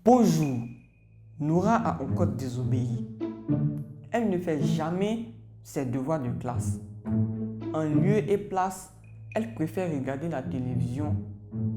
Beau jour, Noura a encore désobéi. Elle ne fait jamais ses devoirs de classe. En lieu et place, elle préfère regarder la télévision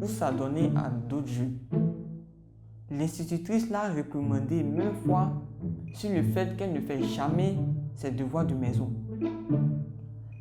ou s'adonner à d'autres jeux. L'institutrice l'a réprimandée maintes fois sur le fait qu'elle ne fait jamais ses devoirs de maison.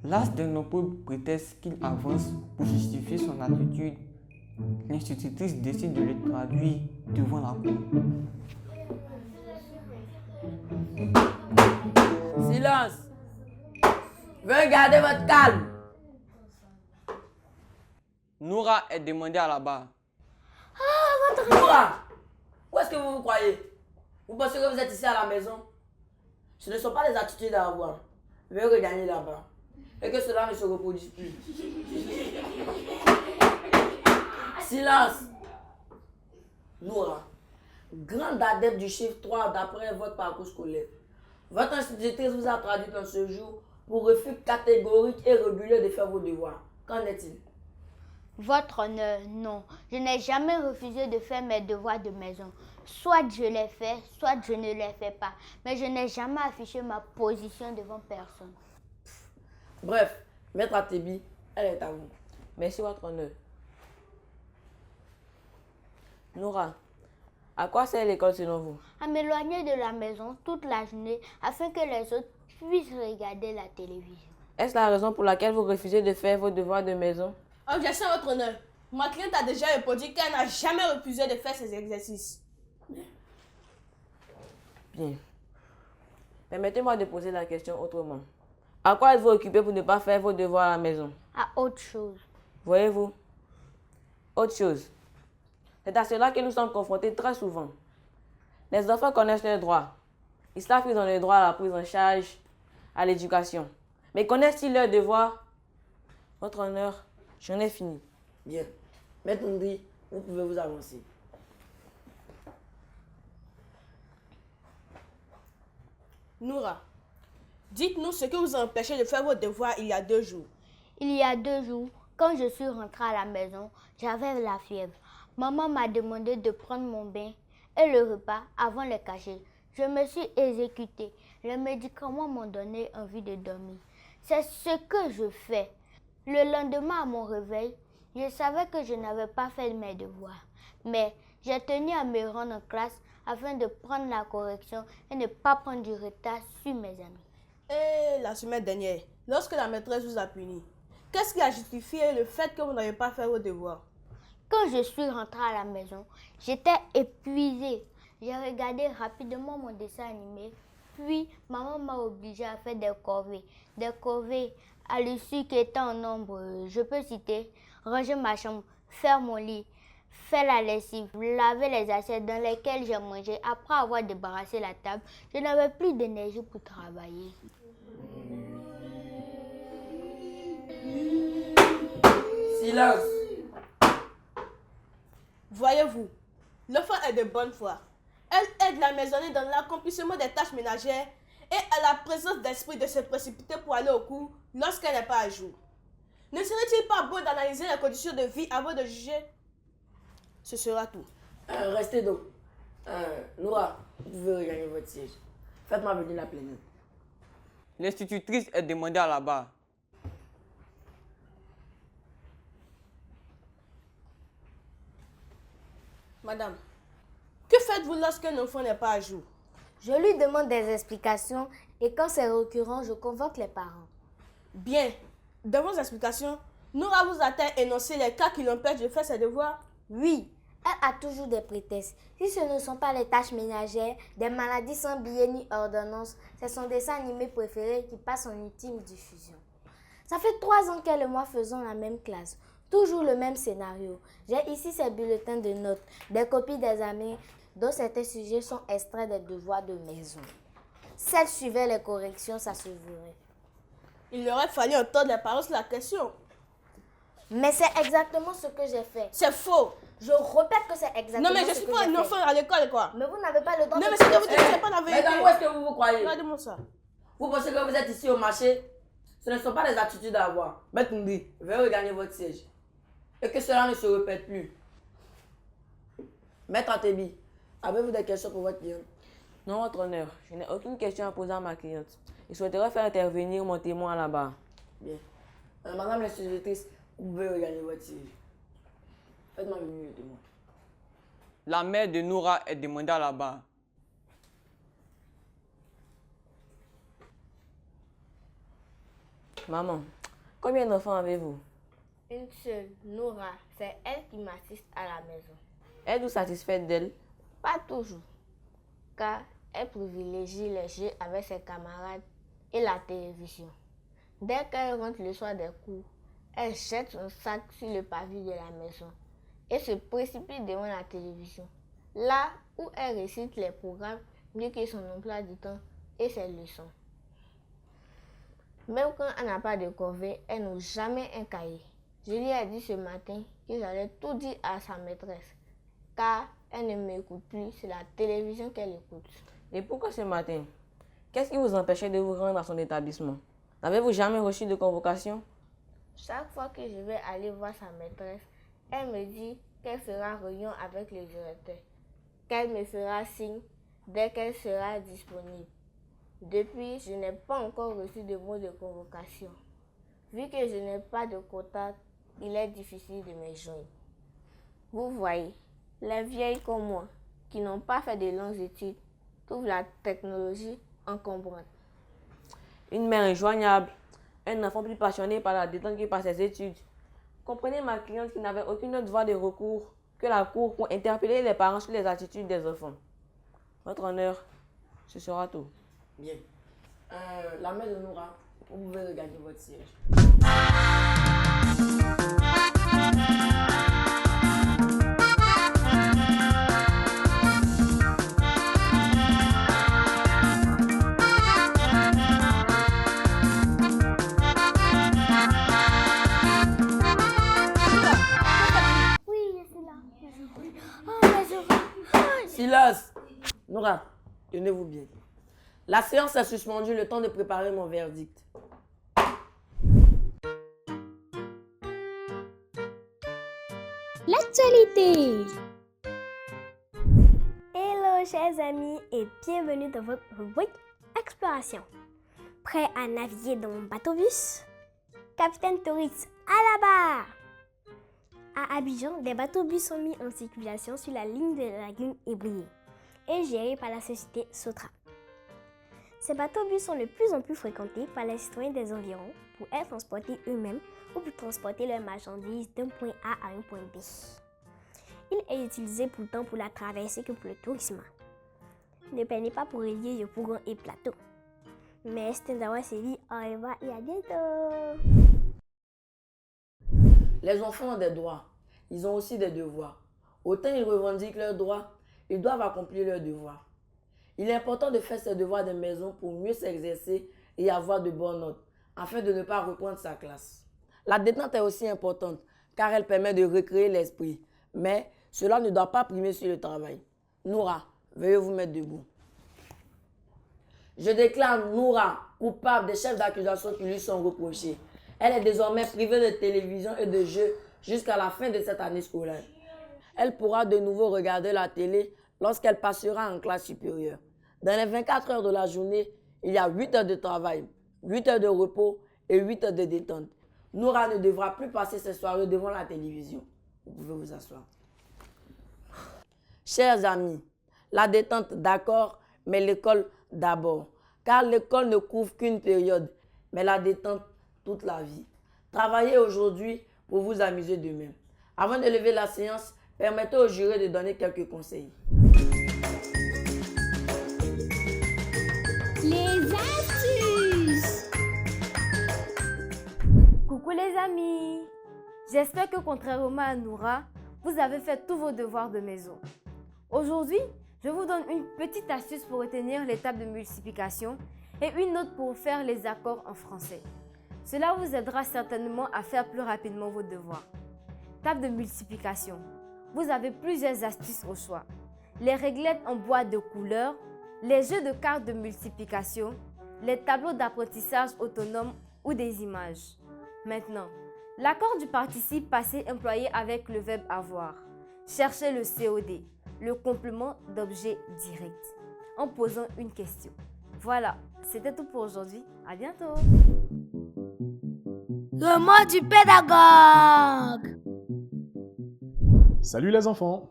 Las d'un nombreux prétexte qu'il avance pour justifier son attitude, l'institutrice décide de le traduire devant la cour. Silence! Veuillez garder votre calme! Noura est demandée à la barre. Noura! Où est-ce que vous vous croyez? Vous pensez que vous êtes ici à la maison? Ce ne sont pas les attitudes à avoir. Veuillez regagner là-bas. Et que cela ne se reproduise plus. Silence! Noura, grande adepte du chiffre 3 d'après votre parcours scolaire. Votre institutrice vous a traduit en ce jour pour refus catégorique et régulier de faire vos devoirs. Qu'en est-il? Votre honneur, non. Je n'ai jamais refusé de faire mes devoirs de maison. Soit je les fais, soit je ne les fais pas. Mais je n'ai jamais affiché ma position devant personne. Bref, maître Atebi, elle est à vous. Merci, votre honneur. Noura, à quoi sert l'école selon vous? À m'éloigner de la maison toute la journée afin que les autres puissent regarder la télévision. Est-ce la raison pour laquelle vous refusez de faire vos devoirs de maison? Objection, votre honneur. Ma cliente a déjà répondu qu'elle n'a jamais refusé de faire ses exercices. Bien. Permettez-moi de poser la question autrement. À quoi êtes-vous occupé pour ne pas faire vos devoirs à la maison? À autre chose. Voyez-vous? Autre chose. C'est à cela que nous sommes confrontés très souvent. Les enfants connaissent leurs droits. Ils savent qu'ils ont le droit à la prise en charge, à l'éducation. Mais connaissent-ils leurs devoirs? Votre honneur, j'en ai fini. Bien. Maître Ndri, vous pouvez vous avancer. Noura, dites-nous ce que vous a empêché de faire vos devoirs il y a 2 jours. Il y a 2 jours, quand je suis rentrée à la maison, j'avais la fièvre. Maman m'a demandé de prendre mon bain et le repas avant le cacher. Je me suis exécutée. Les médicaments m'ont donné envie de dormir. C'est ce que je fais. Le lendemain à mon réveil, je savais que je n'avais pas fait mes devoirs. Mais j'ai tenu à me rendre en classe afin de prendre la correction et ne pas prendre du retard sur mes amis. Et la semaine dernière, lorsque la maîtresse vous a puni, qu'est-ce qui a justifié le fait que vous n'avez pas fait vos devoirs? Quand je suis rentrée à la maison, j'étais épuisée. J'ai regardé rapidement mon dessin animé, puis maman m'a obligée à faire des corvées. Des corvées à l'issue qui étaient en nombre, je peux citer, ranger ma chambre, faire mon lit, faire la lessive, laver les assiettes dans lesquelles j'ai mangé. Après avoir débarrassé la table, je n'avais plus d'énergie pour travailler. Silence! Voyez-vous, l'enfant est de bonne foi. Elle aide la maisonnée dans l'accomplissement des tâches ménagères et a la présence d'esprit de se précipiter pour aller au cours lorsqu'elle n'est pas à jour. Ne serait-il pas bon d'analyser les conditions de vie avant de juger? Ce sera tout. Restez donc. Noura, vous pouvez regagner votre siège. Faites-moi venir la plaignante. L'institutrice est demandée à la barre. Madame, que faites-vous lorsqu'un enfant n'est pas à jour? Je lui demande des explications et quand c'est récurrent, je convoque les parents. Bien. Dans vos explications, Noura vous a-t-elle énoncé les cas qui l'empêchent de faire ses devoirs? Oui, elle a toujours des prétextes. Si ce ne sont pas les tâches ménagères, des maladies sans billet ni ordonnance, c'est son dessin animé préféré qui passe en ultime diffusion. Ça fait 3 ans qu'elle et moi faisons la même classe. Toujours le même scénario. J'ai ici ses bulletins de notes, des copies des amis, dont certains sujets sont extraits des devoirs de maison. Si elle suivait les corrections, ça se verrait. Il aurait fallu entendre les parents sur la question. Mais c'est exactement ce que j'ai fait. C'est faux. Je répète que c'est exactement Non, mais ce je que suis j'ai pas un fait. enfant à l'école, quoi. Mais vous n'avez pas le droit Non, de... mais c'est que vous dites que c'est pas la Mais vérité. dans où est-ce que vous vous croyez? Regardez-moi ça. Vous pensez que vous êtes ici au marché? Ce ne sont pas des attitudes à avoir. Maître Ndri, veuillez regagner votre siège. Et que cela ne se répète plus. Maître Atebi, Avez-vous des questions pour votre cliente? Non, votre honneur, je n'ai aucune question à poser à ma cliente. Je souhaiterais faire intervenir mon témoin à la barre. Bien. Madame la suggestrice, vous pouvez regagner votre siège. Faites-moi venir le témoin. La mère de Noura est demandée à la barre. Maman, combien d'enfants avez-vous? Une seule, Nora. C'est elle qui m'assiste à la maison. Êtes-vous satisfaite d'elle? Pas toujours, car elle privilégie les jeux avec ses camarades et la télévision. Dès qu'elle rentre le soir des cours, elle jette son sac sur le pavé de la maison et se précipite devant la télévision, là où elle récite les programmes mieux que son emploi du temps et ses leçons. Même quand elle n'a pas de corvée, elle n'a jamais un cahier. Je lui ai dit ce matin que j'allais tout dire à sa maîtresse, car elle ne m'écoute plus, c'est la télévision qu'elle écoute. Et pourquoi ce matin? Qu'est-ce qui vous empêchait de vous rendre à son établissement? N'avez-vous jamais reçu de convocation? Chaque fois que je vais aller voir sa maîtresse, elle me dit qu'elle fera réunion avec le directeur, qu'elle me fera signe dès qu'elle sera disponible. Depuis, je n'ai pas encore reçu de mot de convocation. Vu que je n'ai pas de contact, il est difficile de me joindre. Vous voyez, les vieilles comme moi, qui n'ont pas fait de longues études, trouvent la technologie encombrante. Une mère injoignable, un enfant plus passionné par la détente que par ses études. Comprenez ma cliente qui n'avait aucune autre voie de recours que la cour pour interpeller les parents sur les attitudes des enfants. Votre honneur, ce sera tout. Bien. La mère de Noura, vous pouvez regagner votre siège. Oui, je suis là. Oh, mes oreilles. Silence! Noura, tenez-vous bien. La séance est suspendue le temps de préparer mon verdict. L'actualité. Hello chers amis et bienvenue dans votre rubrique Exploration. Prêt à naviguer dans mon bateau-bus? Capitaine Tourix à la barre! À Abidjan, des bateaux-bus sont mis en circulation sur la ligne de la lagune Ébrié et gérés par la société Sotra. Ces bateaux-bus sont de plus en plus fréquentés par les citoyens des environs pour être transportés eux-mêmes ou pour transporter leurs marchandises d'un point A à un point B. Il est utilisé pourtant pour la traversée que pour le tourisme. Ne peinez pas pour relier Yopougon et Plateau. Mais c'était d'avoir série, au revoir et à bientôt! Les enfants ont des droits, ils ont aussi des devoirs. Autant ils revendiquent leurs droits, ils doivent accomplir leurs devoirs. Il est important de faire ses devoirs de maison pour mieux s'exercer et avoir de bonnes notes, afin de ne pas reprendre sa classe. La détente est aussi importante, car elle permet de recréer l'esprit. Mais cela ne doit pas primer sur le travail. Noura, veuillez vous mettre debout. Je déclare Noura coupable des chefs d'accusation qui lui sont reprochés. Elle est désormais privée de télévision et de jeux jusqu'à la fin de cette année scolaire. Elle pourra de nouveau regarder la télé lorsqu'elle passera en classe supérieure. Dans les 24 heures de la journée, il y a 8 heures de travail, 8 heures de repos et 8 heures de détente. Noura ne devra plus passer ses soirées devant la télévision. Vous pouvez vous asseoir. Chers amis, la détente d'accord, mais l'école d'abord. Car l'école ne couvre qu'une période, mais la détente toute la vie. Travaillez aujourd'hui pour vous amuser demain. Avant de lever la séance, permettez au jury de donner quelques conseils. Les astuces! Coucou les amis! J'espère que contrairement à Noura, vous avez fait tous vos devoirs de maison. Aujourd'hui, je vous donne une petite astuce pour retenir les tables de multiplication et une autre pour faire les accords en français. Cela vous aidera certainement à faire plus rapidement vos devoirs. Table de multiplication. Vous avez plusieurs astuces au choix. Les réglettes en bois de couleur, les jeux de cartes de multiplication, les tableaux d'apprentissage autonome ou des images. Maintenant, l'accord du participe passé employé avec le verbe avoir. Cherchez le COD, le complément d'objet direct, en posant une question. Voilà, c'était tout pour aujourd'hui. À bientôt. Le mot du pédagogue. Salut les enfants!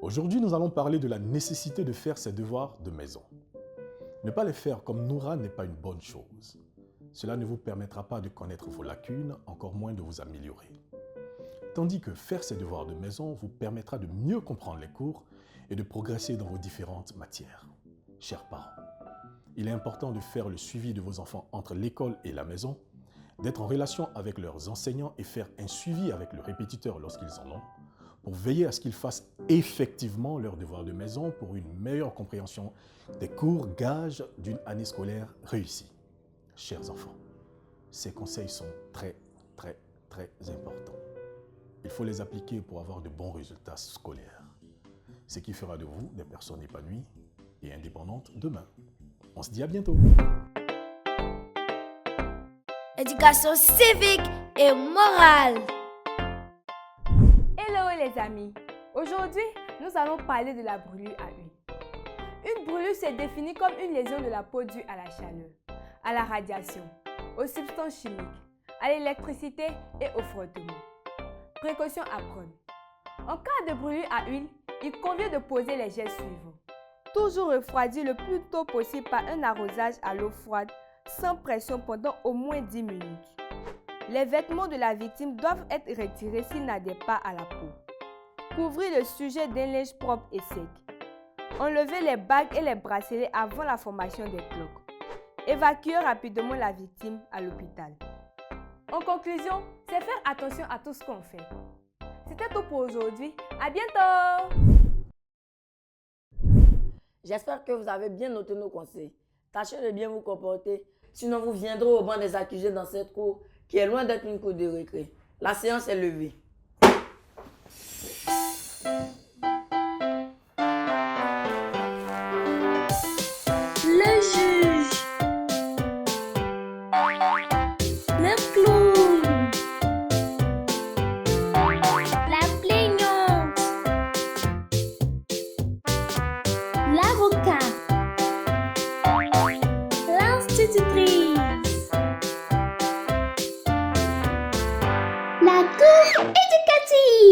Aujourd'hui, nous allons parler de la nécessité de faire ses devoirs de maison. Ne pas les faire comme Noura n'est pas une bonne chose. Cela ne vous permettra pas de connaître vos lacunes, encore moins de vous améliorer. Tandis que faire ses devoirs de maison vous permettra de mieux comprendre les cours et de progresser dans vos différentes matières. Chers parents, il est important de faire le suivi de vos enfants entre l'école et la maison, d'être en relation avec leurs enseignants et faire un suivi avec le répétiteur lorsqu'ils en ont, pour veiller à ce qu'ils fassent effectivement leurs devoirs de maison pour une meilleure compréhension des cours, gage d'une année scolaire réussie. Chers enfants, ces conseils sont très importants. Il faut les appliquer pour avoir de bons résultats scolaires, ce qui fera de vous des personnes épanouies et indépendantes demain. On se dit à bientôt. Éducation civique et morale. Hello les amis, aujourd'hui nous allons parler de la brûlure à huile. Une brûlure se définit comme une lésion de la peau due à la chaleur, à la radiation, aux substances chimiques, à l'électricité et au frottement. Précautions à prendre. En cas de brûlure à huile, il convient de poser les gestes suivants. Toujours refroidir le plus tôt possible par un arrosage à l'eau froide sans pression pendant au moins 10 minutes. Les vêtements de la victime doivent être retirés s'ils n'adhèrent pas à la peau. Couvrir le sujet d'un linge propre et sec. Enlever les bagues et les bracelets avant la formation des cloques. Évacuer rapidement la victime à l'hôpital. En conclusion, c'est faire attention à tout ce qu'on fait. C'était tout pour aujourd'hui. À bientôt! J'espère que vous avez bien noté nos conseils. Tâchez de bien vous comporter, sinon vous viendrez au banc des accusés dans cette cour qui est loin d'être une cour de récré. La séance est levée. Le juge. Le clown. La plaignante. L'avocat. L'institutrice. La cour éducative.